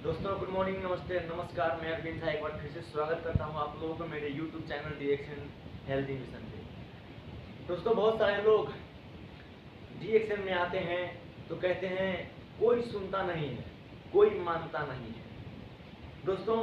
दोस्तों good morning, नमस्ते, नमस्कार। मैं अरविंद था, एक बार फिर से स्वागत करता हूं आप लोगों को मेरे यूट्यूब चैनल डीएक्शन हेल्दी मिशन पे। दोस्तों बहुत सारे लोग डीएक्शन में आते हैं तो कहते हैं कोई सुनता नहीं है, कोई मानता नहीं है। दोस्तों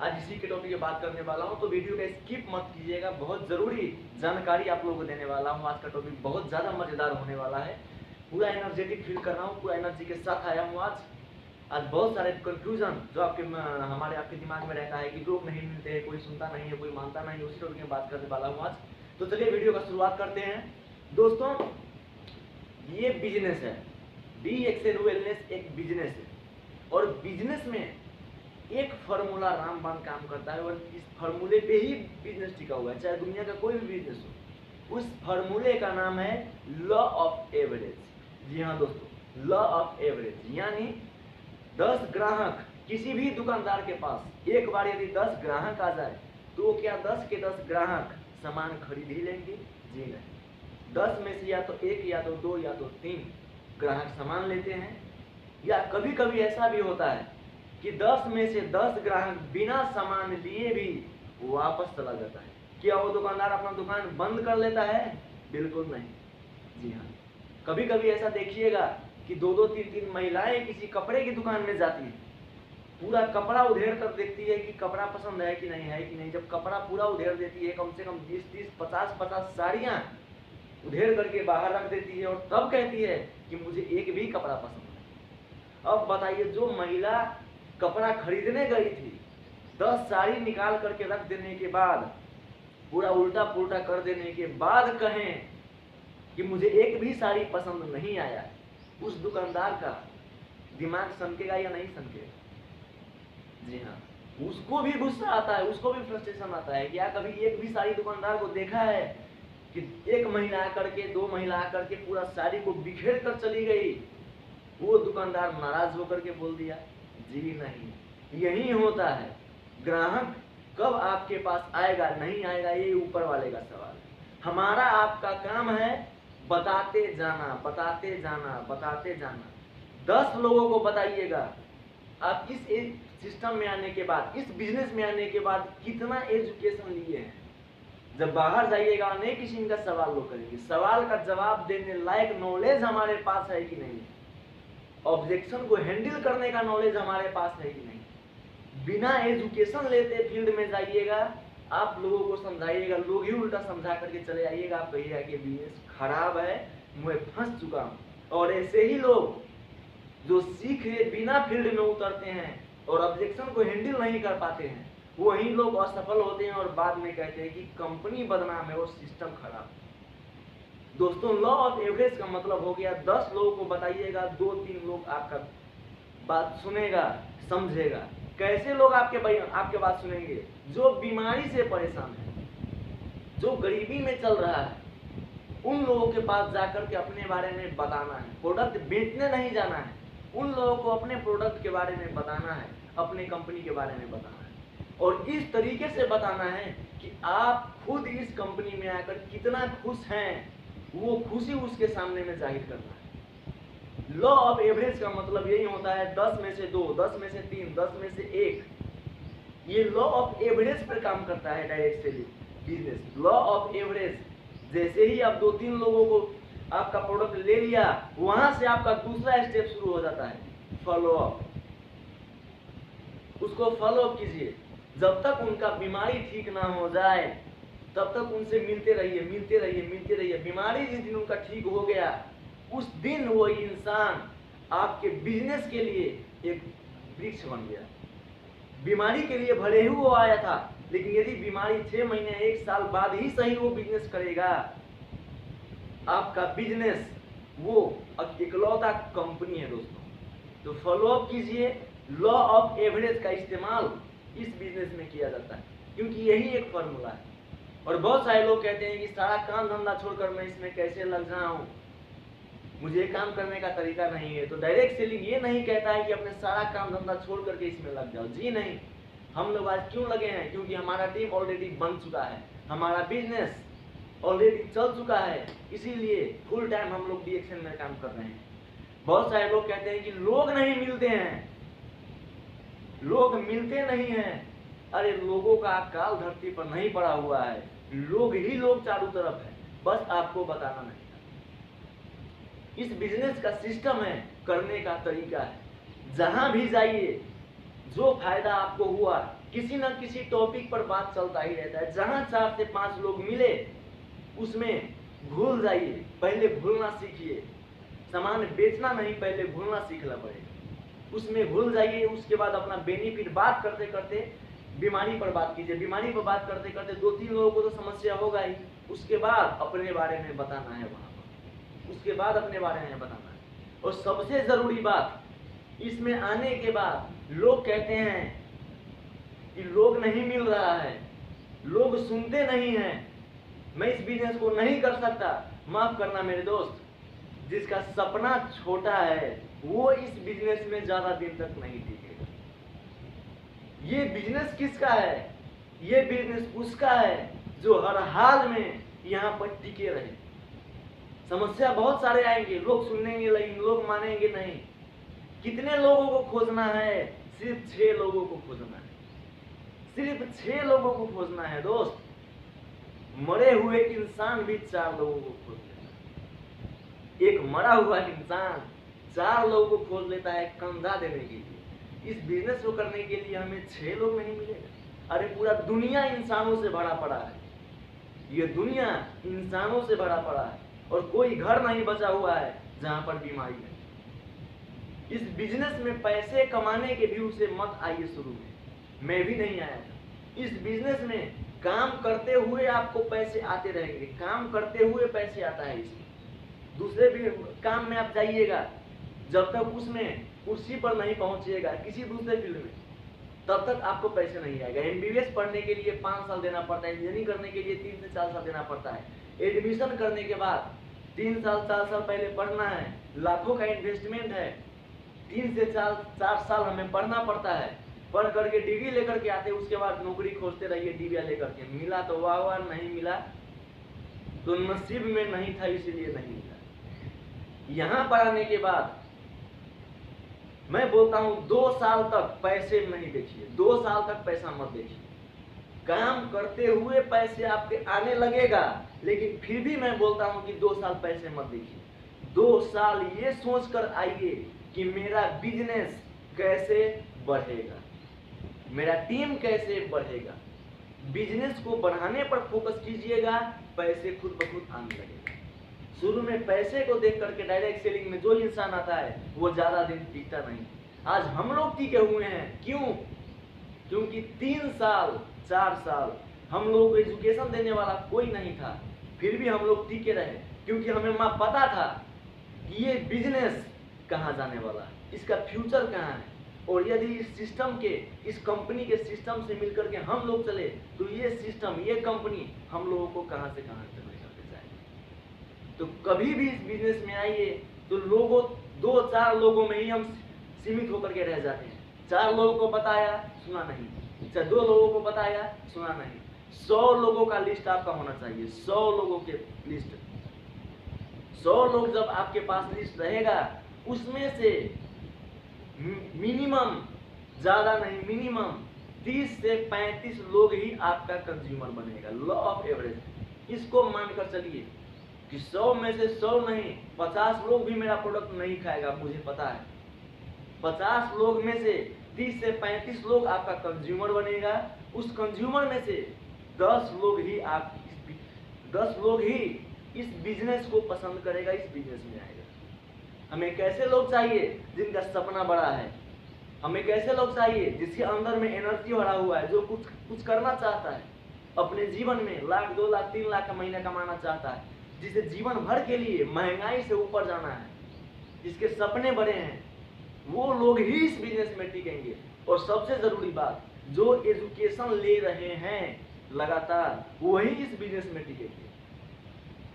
आज इसी के टॉपिक पे बात करने वाला हूं, तो वीडियो का स्किप मत कीजिएगा। बहुत ज़रूरी जानकारी आप लोगों को देने वाला हूं। आज का टॉपिक बहुत ज़्यादा मज़ेदार होने वाला है। पूरा एनर्जेटिक फील कर रहा हूँ, पूरा एनर्जी के साथ आया हूँ आज बहुत सारे कंफ्यूजन जो आपके दिमाग में रहता है कि लोग नहीं मिलते हैं, कोई सुनता नहीं है, कोई मानता नहीं है, उसी टॉपिक में बात करने वाला हूँ आज। तो चलिए वीडियो का शुरुआत करते हैं। दोस्तों ये बिजनेस है, डीएक्शन वेलनेस एक बिजनेस है और बिजनेस में एक फार्मूला रामबाण काम करता है और इस फार्मूले पे ही बिजनेस टिका हुआ है, चाहे दुनिया का कोई भी बिजनेस हो। उस फार्मूले का नाम है लॉ ऑफ एवरेज। जी हाँ दोस्तों, लॉ ऑफ एवरेज यानी 10 ग्राहक किसी भी दुकानदार के पास एक बार यदि 10 ग्राहक आ जाए तो क्या 10 के 10 ग्राहक सामान खरीद ही लेंगे? जी नहीं। 10 में से या तो 1 या तो 2 या तो 3 ग्राहक सामान लेते हैं, या कभी कभी ऐसा भी होता है कि 10 में से 10 ग्राहक बिना सामान लिए भी वापस चला जाता है। क्या वो दुकानदार अपना दुकान बंद कर लेता है? बिल्कुल नहीं। जी हाँ, कभी कभी ऐसा देखिएगा कि 2-2 3-3 महिलाएं किसी कपड़े की दुकान में जाती है, पूरा कपड़ा उधेड़ कर देखती है कि कपड़ा पसंद है कि नहीं। जब कपड़ा पूरा उधेड़ देती है, कम से कम 20-30 50-50 साड़ियां उधेड़ करके बाहर रख देती है और तब कहती है कि मुझे एक भी कपड़ा पसंद है। अब बताइए, जो महिला कपड़ा खरीदने गई थी, 10 साड़ी निकाल करके रख देने के बाद, पूरा उल्टा पुल्टा कर देने के बाद कहें कि मुझे एक भी साड़ी पसंद नहीं आया, उस दुकानदार का दिमाग सनकेगा या नहीं सनकेगा? जी हाँ, उसको भी गुस्सा आता है, उसको भी फ्रस्ट्रेशन आता है। क्या कभी एक भी साड़ी दुकानदार को देखा है कि एक महिला आकर के, 2 महिला आकर के पूरा साड़ी को बिखेर कर चली गई, वो दुकानदार नाराज होकर के बोल दिया? जी नहीं। यही होता है, ग्राहक कब आपके पास आएगा नहीं आएगा ये ऊपर वाले का सवाल है। हमारा आपका काम है बताते जाना, बताते जाना, बताते जाना। 10 लोगों को बताइएगा आप इस सिस्टम में आने के बाद, इस बिजनेस में आने के बाद कितना एजुकेशन लिए हैं। जब बाहर जाइएगा अनेक किस्म का सवाल लोग करेंगे, सवाल का जवाब देने लायक नॉलेज हमारे पास है कि नहीं, ऑब्जेक्शन को हैंडल करने का नॉलेज हमारे पास है कि नहीं। बिना एजुकेशन लेते फील्ड में जाइएगा, आप लोगों को समझाइएगा, लोग ही उल्टा समझा करके चले आइएगा, आप कहिएगा कि बिजनेस खराब है, मैं फंस चुका हूं। और ऐसे ही लोग जो सीखे बिना फील्ड में उतरते हैं और ऑब्जेक्शन को हैंडल नहीं कर पाते हैं, वही लोग असफल होते हैं और बाद में कहते हैं कि कंपनी बदनाम है और सिस्टम खराब। दोस्तों लॉ ऑफ एवरेज का मतलब हो गया, 10 लोगों को बताइएगा, 2-3 लोग आपका बात सुनेगा, समझेगा। कैसे लोग आपके बात सुनेंगे? जो बीमारी से परेशान है, जो गरीबी में चल रहा है, उन लोगों के पास जाकर के अपने बारे में बताना है। प्रोडक्ट बेचने नहीं जाना है, उन लोगों को अपने प्रोडक्ट के बारे में बताना है, अपने कंपनी के बारे में बताना है और इस तरीके से बताना है कि आप खुद इस कंपनी में आकर कितना खुश हैं, वो खुशी उसके सामने में जाहिर करना है। लॉ ऑफ एवरेज का मतलब यही होता है, 10 में से 2, 10 में से 3, 10 में से 1। ये लॉ ऑफ एवरेज पर काम करता है direct selling business. Law of average, जैसे ही आप 2-3 लोगों को आपका प्रोडक्ट ले लिया, वहां से आपका दूसरा स्टेप शुरू हो जाता है, फॉलो अप। उसको फॉलो अप कीजिए, जब तक उनका बीमारी ठीक ना हो जाए तब तक उनसे मिलते रहिए, मिलते रहिए, मिलते रहिए। बीमारी जिस दिन उनका ठीक हो गया, उस दिन वो इंसान आपके बिजनेस के लिए एक वृक्ष बन गया। बीमारी के लिए भले ही वो आया था, लेकिन यदि बीमारी 6 महीने 1 साल बाद ही सही वो बिजनेस करेगा, आपका बिजनेस वो इकलौता कंपनी है दोस्तों। तो फॉलो अप कीजिए। लॉ ऑफ एवरेज का इस्तेमाल इस बिजनेस में किया जाता है, क्योंकि यही एक फॉर्मूला है। और बहुत सारे लोग कहते हैं कि सारा काम धंधा छोड़कर मैं इसमें कैसे लग जाऊं, मुझे काम करने का तरीका नहीं है। तो डायरेक्ट सेलिंग ये नहीं कहता है कि अपने सारा काम धंधा छोड़ करके इसमें लग जाओ। जी नहीं, हम लोग आज क्यों लगे हैं? क्योंकि हमारा टीम ऑलरेडी बन चुका है, हमारा बिजनेस ऑलरेडी चल चुका है, इसीलिए फुल टाइम हम लोग डीएक्शन में काम कर रहे हैं। बहुत सारे लोग कहते हैं कि लोग नहीं मिलते हैं, लोग मिलते नहीं हैं। अरे लोगों का काल धरती पर नहीं पड़ा हुआ है, लोग ही लोग चारों तरफ है, बस आपको बताना नहीं। इस बिजनेस का सिस्टम है, करने का तरीका है। जहां भी जाइए, जो फायदा आपको हुआ, किसी न किसी टॉपिक पर बात चलता ही रहता है। जहां 4 से 5 लोग मिले उसमें भूल जाइए, पहले भूलना सीखिए। सामान बेचना नहीं, पहले भूलना सीखना पड़ेगा। उसमें भूल जाइए, उसके बाद अपना बेनिफिट बात करते करते बीमारी पर बात कीजिए। बीमारी पर बात करते करते 2-3 लोगों को तो समस्या होगा ही, उसके बाद अपने बारे में बताना है वहां पर, उसके बाद अपने बारे में बताना है। और सबसे जरूरी बात, इसमें आने के बाद लोग कहते हैं कि लोग नहीं मिल रहा है, लोग सुनते नहीं हैं, मैं इस बिजनेस को नहीं कर सकता। माफ करना मेरे दोस्त, जिसका सपना छोटा है वो इस बिजनेस में ज्यादा दिन तक नहीं टिकेगा। ये बिजनेस किसका है? ये बिजनेस उसका है जो हर हाल में यहाँ पर टिके रहे। समस्या बहुत सारे आएंगे, लोग सुनेंगे लेकिन लोग मानेंगे नहीं। कितने लोगों को खोजना है? सिर्फ 6 लोगों को खोजना है, सिर्फ 6 लोगों को खोजना है दोस्त। मरे हुए इंसान भी 4 लोगों को खोज लेता है। एक मरा हुआ इंसान 4 लोगों को खोज लेता है कंधा देने के लिए। इस बिजनेस को करने के लिए हमें 6 लोग नहीं मिलेगा। अरे पूरा दुनिया इंसानों से भरा पड़ा है, ये दुनिया इंसानों से भरा पड़ा है, और कोई घर नहीं बचा हुआ है जहां पर बीमारी है। इस बिजनेस में पैसे कमाने के व्यू से मत आइए शुरू में, मैं भी नहीं आया था। इस बिजनेस में काम करते हुए आपको पैसे आते रहेंगे, काम करते हुए पैसे आता है। इसमें दूसरे भी काम में आप जाइएगा, जब तक उसमें कुर्सी पर नहीं पहुंचिएगा किसी दूसरे फील्ड में, तब तक आपको पैसे नहीं आएगा। एमबीबीएस पढ़ने के लिए 5 साल देना पड़ता है, इंजीनियरिंग करने के लिए 3 से 4 साल देना पड़ता है। एडमिशन करने के बाद 3 साल 4 साल पहले पढ़ना है, लाखों का इन्वेस्टमेंट है। 3 से 4 साल हमें पढ़ना पड़ता है, पढ़ करके डिग्री लेकर के आते, उसके बाद नौकरी खोजते रहिए डिग्री लेकर के। मिला तो वाह वाह, नहीं मिला तो नसीब में नहीं था इसीलिए नहीं मिला। यहाँ पर आने के बाद मैं बोलता हूँ 2 साल तक पैसे नहीं देखिए, 2 साल तक पैसा मत देखिए। काम करते हुए पैसे आपके आने लगेगा, लेकिन फिर भी मैं बोलता हूँ कि 2 साल पैसे मत देखिए। 2 साल ये सोच कर आइए कि मेरा बिजनेस कैसे बढ़ेगा, मेरा टीम कैसे बढ़ेगा। बिजनेस को बढ़ाने पर फोकस कीजिएगा, पैसे खुद ब खुद आने लगेगा। शुरू में पैसे को देख करके डायरेक्ट सेलिंग में जो इंसान आता है वो ज्यादा दिन टिकता नहीं। आज हम लोग टिके हुए हैं, क्यों? क्योंकि 3 साल 4 साल हम लोगों को एजुकेशन देने वाला कोई नहीं था, फिर भी हम लोग टिके रहे, क्योंकि हमें पता था कि ये बिजनेस कहाँ जाने वाला है, इसका फ्यूचर कहाँ है। और यदि इस सिस्टम के, इस कंपनी के सिस्टम से मिलकर के हम लोग चले तो ये सिस्टम, ये कंपनी हम लोगों को कहाँ से कहाँ तक लेकर जाएगी। तो कभी भी इस बिजनेस में आइए तो लोगों 2-4 लोगों में ही हम सीमित होकर के रह जाते हैं। 4 लोगों को बताया, सुना नहीं, 2 लोगों को बताया, सुना नहीं। 100 लोगों का लिस्ट आपका होना चाहिए, 100 लोगों के लिस्ट। 100 लोग जब आपके पास लिस्ट रहेगा, उसमें से मिनिमम, ज्यादा नहीं, मिनिमम 30 से 35 लोग ही आपका कंज्यूमर बनेगा। लॉ ऑफ एवरेज, इसको मानकर चलिए कि 100 में से 100 नहीं, 50 लोग भी मेरा प्रोडक्ट नहीं खाएगा, मुझे पता है। 50 लोग में से 30 से 35 लोग आपका कंज्यूमर बनेगा। उस कंज्यूमर में से 10 लोग ही 10 लोग ही इस बिजनेस को पसंद करेगा, इस बिजनेस में आएगा। हमें कैसे लोग चाहिए? जिनका सपना बड़ा है। हमें कैसे लोग चाहिए? जिसके अंदर में एनर्जी भरा हुआ है, जो कुछ करना चाहता है अपने जीवन में, 1 लाख 2 लाख 3 लाख का महीना कमाना चाहता है, जिसे जीवन भर के लिए महंगाई से ऊपर जाना है, जिसके सपने बड़े हैं, वो लोग ही इस बिजनेस में टिकेंगे। और सबसे जरूरी बात, जो एजुकेशन ले रहे हैं लगातार, वही इस बिजनेस में टिकेंगे।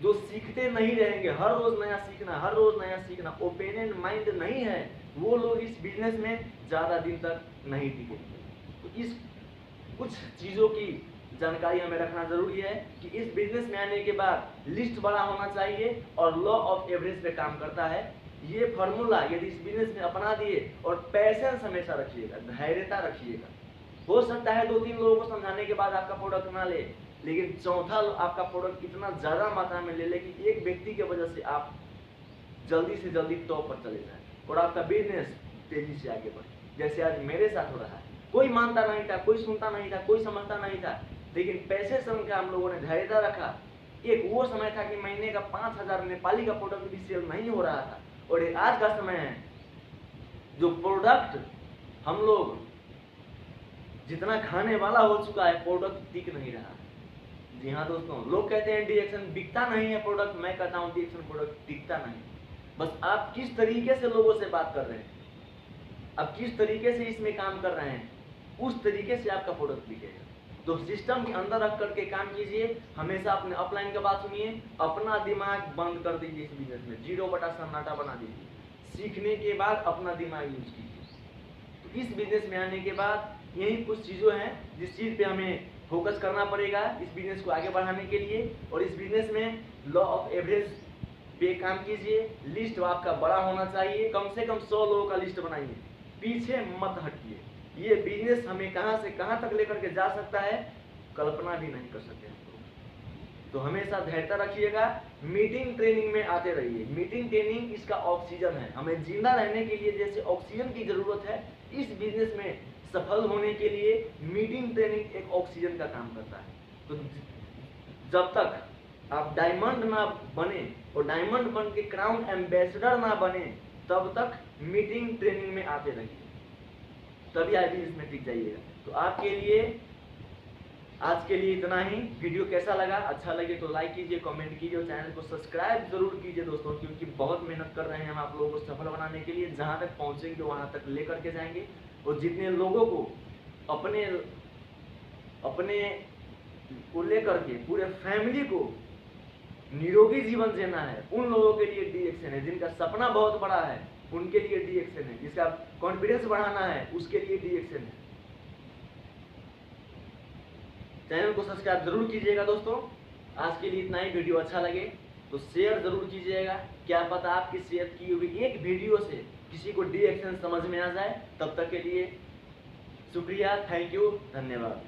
जो सीखते नहीं रहेंगे, हर रोज नया सीखना, हर रोज नया सीखना, ओपन माइंड नहीं है, वो लोग इस बिजनेस में ज्यादा दिन तक नहीं टिकेंगे। तो इस कुछ चीजों की जानकारी हमें रखना जरूरी है कि इस बिजनेस में आने के बाद लिस्ट बड़ा होना चाहिए और लॉ ऑफ एवरेज पे काम करता है। ये फार्मूला यदि इस बिजनेस में अपना दिए और पैसेंस हमेशा रखिएगा, धैर्यता रखिएगा। हो सकता है 2-3 लोगों को समझाने के बाद आपका प्रोडक्ट ना ले, लेकिन चौथा आपका प्रोडक्ट इतना ज़्यादा मात्रा में ले ले कि एक व्यक्ति की वजह से आप जल्दी से जल्दी टॉप पर चले जाए और आपका बिजनेस तेजी से आगे बढ़े। जैसे आज मेरे साथ हो रहा है, कोई मानता नहीं था, कोई सुनता नहीं था, कोई समझता नहीं था, लेकिन पैसे श्रम का हम लोगों ने धैर्यता रखा। एक वो समय था कि महीने का 5,000 नेपाली का प्रोडक्ट भी सेल नहीं हो रहा था, और एक आज का समय है जो प्रोडक्ट हम लोग जितना खाने वाला हो चुका है, प्रोडक्ट टिक नहीं रहा है। जी हाँ दोस्तों, लोग कहते हैं डीएक्शन बिकता नहीं है प्रोडक्ट, मैं कहता हूँ डीएक्शन प्रोडक्ट टिकता नहीं। बस आप किस तरीके से लोगों से बात कर रहे हैं, आप किस तरीके से इसमें काम कर रहे हैं, उस तरीके से आपका प्रोडक्ट बिकेगा। तो सिस्टम के अंदर रख करके काम कीजिए, हमेशा अपने अपलाइन का बात सुनिए, अपना दिमाग बंद कर दीजिए इस बिजनेस में, 0 सन्नाटा बना दीजिए। सीखने के बाद अपना दिमाग यूज कीजिए। तो इस बिजनेस में आने के बाद यही कुछ चीज़ों हैं जिस चीज़ पे हमें फोकस करना पड़ेगा इस बिजनेस को आगे बढ़ाने के लिए। और इस बिजनेस में लॉ ऑफ एवरेज पे काम कीजिए। लिस्ट आपका बड़ा होना चाहिए, कम से कम 100 लोगों का लिस्ट बनाइए, पीछे मत हटिए। ये बिजनेस हमें कहां से कहां तक लेकर के जा सकता है, कल्पना भी नहीं कर सकते। तो हमेशा धैर्यता रखिएगा, मीटिंग ट्रेनिंग में आते रहिए। मीटिंग ट्रेनिंग इसका ऑक्सीजन है, हमें जिंदा रहने के लिए जैसे ऑक्सीजन की जरूरत है, इस बिजनेस में सफल होने के लिए मीटिंग ट्रेनिंग एक ऑक्सीजन का काम करता है। तो जब तक आप डायमंड ना बने और डायमंड बन के क्राउन एम्बेसडर ना बने, तब तक मीटिंग ट्रेनिंग में आते रहिए, तभी आप इसमें टिक जाइएगा। तो आपके लिए आज के लिए इतना ही। वीडियो कैसा लगा, अच्छा लगे तो लाइक कीजिए, कमेंट कीजिए और चैनल को सब्सक्राइब जरूर कीजिए दोस्तों, क्योंकि बहुत मेहनत कर रहे हैं हम आप लोगों को सफल बनाने के लिए। जहां तक पहुंचेंगे वहां तक लेकर के जाएंगे, और जितने लोगों को अपने को लेकर के पूरे फैमिली को निरोगी जीवन जीना है, उन लोगों के लिए डीएक्शन है। जिनका सपना बहुत बड़ा है उनके लिए डीएक्शन है, जिसका कॉन्फिडेंस बढ़ाना है उसके लिए डीएक्शन है। चैनल को सब्सक्राइब जरूर कीजिएगा दोस्तों। आज के लिए इतना ही। वीडियो अच्छा लगे तो शेयर जरूर कीजिएगा, क्या पता आपकी शेयर की हुई एक वीडियो से किसी को डीएक्शन समझ में आ जाए। तब तक के लिए शुक्रिया, थैंक यू, धन्यवाद।